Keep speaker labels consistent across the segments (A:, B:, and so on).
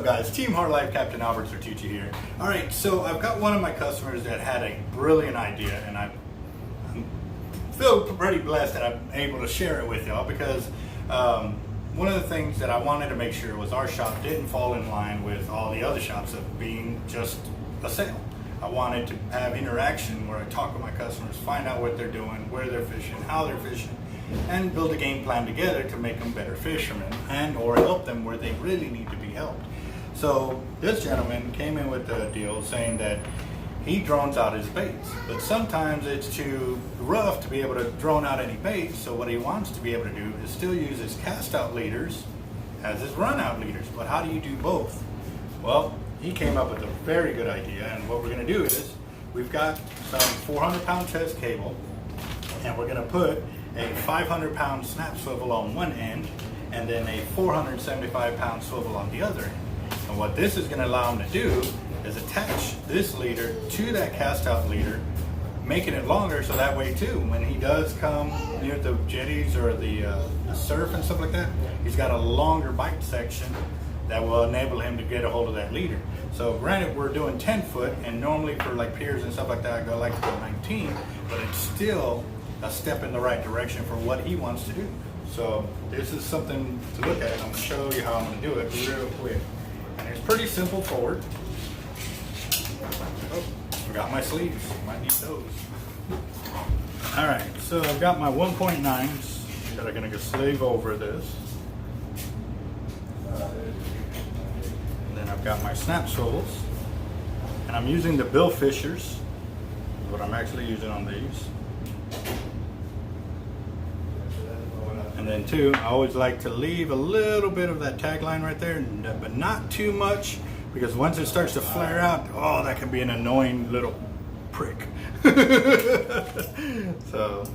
A: up, guys? Team Hard Life, Captain Albert Certucci here. All right, so I've got one of my customers that had a brilliant idea, and I feel pretty blessed that I'm able to share it with y'all because one of the things that I wanted to make sure was our shop didn't fall in line with all the other shops of being just a sale. I wanted to have interaction where I talk with my customers, find out what they're doing, where they're fishing, how they're fishing, and build a game plan together to make them better fishermen and or help them where they really need to be helped. So this gentleman came in with a deal saying that he drones out his baits, but sometimes it's too rough to be able to drone out any baits. So what he wants to be able to do is still use his cast out leaders as his run out leaders. But how do you do both? Well, he came up with a very good idea, and what we're going to do is we've got some 400-pound test cable, and we're going to put a 500-pound snap swivel on one end and then a 475-pound swivel on the other end. And what this is going to allow him to do is attach this leader to that cast out leader, making it longer so that way too, when he does come near the jetties or the surf and stuff like that, he's got a longer bite section that will enable him to get a hold of that leader. So granted, we're doing 10 foot, and normally for like piers and stuff like that, I go like to go 19, but it's still a step in the right direction for what he wants to do. So this is something to look at. I'm going to show you how I'm going to do it real quick. And it's pretty simple forward. Oh, forgot my sleeves. Might need those. All right, so I've got my 1.9s that are going to sleeve over this. And then I've got my snap swivels. And I'm using the Bill Fishers, what I'm actually using on these. And then too, I always like to leave a little bit of that tag line right there, but not too much, because once it starts to flare out, oh, that can be an annoying little prick. So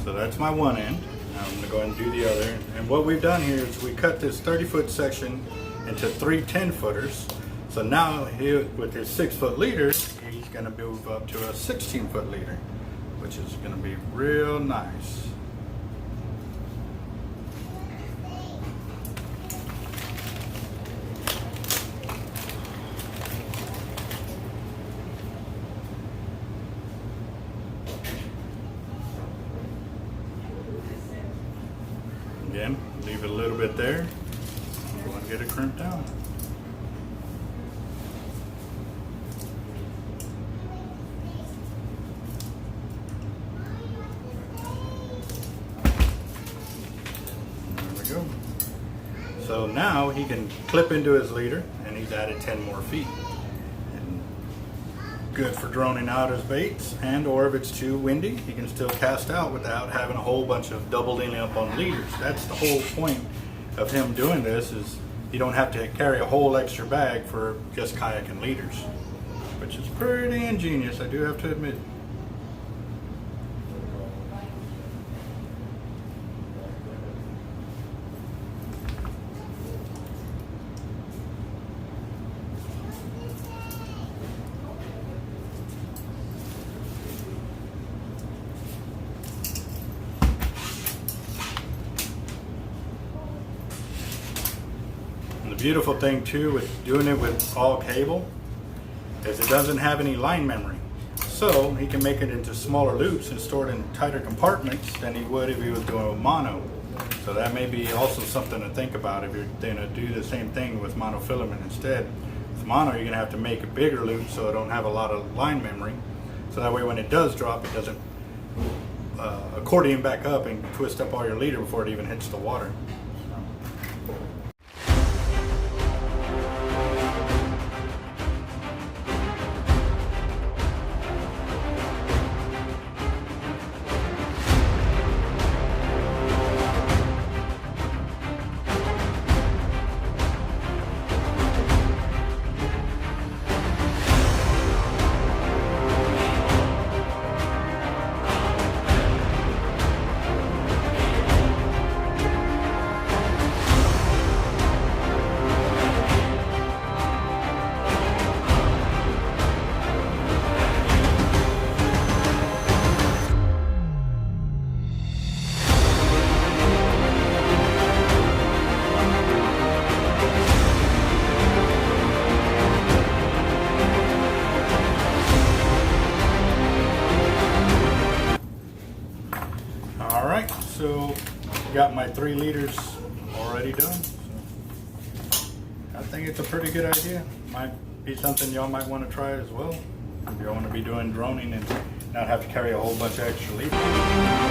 A: that's my one end. Now I'm going to go ahead and do the other. And what we've done here is we cut this 30-foot section into 3 10-footers. So now here with his 6-foot leader, he's going to move up to a 16-foot leader, which is going to be real nice. Again, leave it a little bit there. Go and get it crimped down. So now he can clip into his leader, and he's added 10 more feet. And good for droning out his baits, and or if it's too windy, he can still cast out without having a whole bunch of doubling up on leaders. That's the whole point of him doing this, is you don't have to carry a whole extra bag for just kayak and leaders, which is pretty ingenious, I do have to admit. The beautiful thing too with doing it with all cable is it doesn't have any line memory. So he can make it into smaller loops and store it in tighter compartments than he would if he was doing with mono. So that may be also something to think about if you're going to do the same thing with monofilament instead. With mono, you're going to have to make a bigger loop so it don't have a lot of line memory. So that way when it does drop, it doesn't accordion back up and twist up all your leader before it even hits the water. right, so got my 3 liters already done. So I think it's a pretty good idea. Might be something y'all might want to try as well. If y'all want to be doing droning and not have to carry a whole bunch of extra liters.